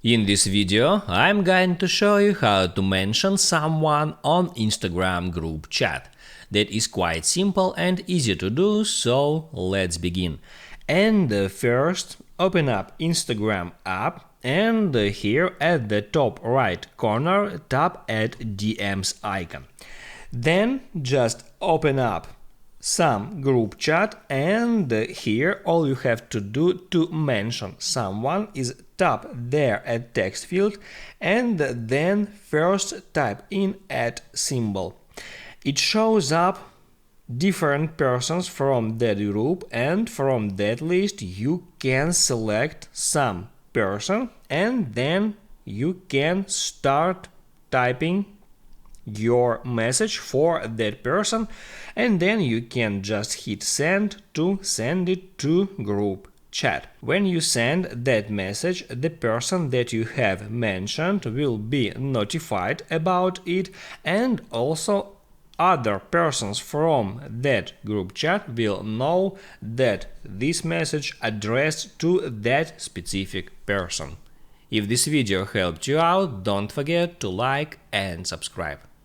In this video, I'm going to show you how to mention someone on Instagram group chat. That is quite simple and easy to do, so let's begin. And first, open up Instagram app and here at the top right corner tap Add DMs icon. Then just open up some group chat and here all you have to do to mention someone is tap there at text field and then first type in @ symbol. It shows up different persons from that group and from that list you can select some person and then you can start typing your message for that person and then you can just hit send to send it to group chat. When you send that message, the person that you have mentioned will be notified about it and also other persons from that group chat will know that this message addressed to that specific person. If this video helped you out, don't forget to like and subscribe.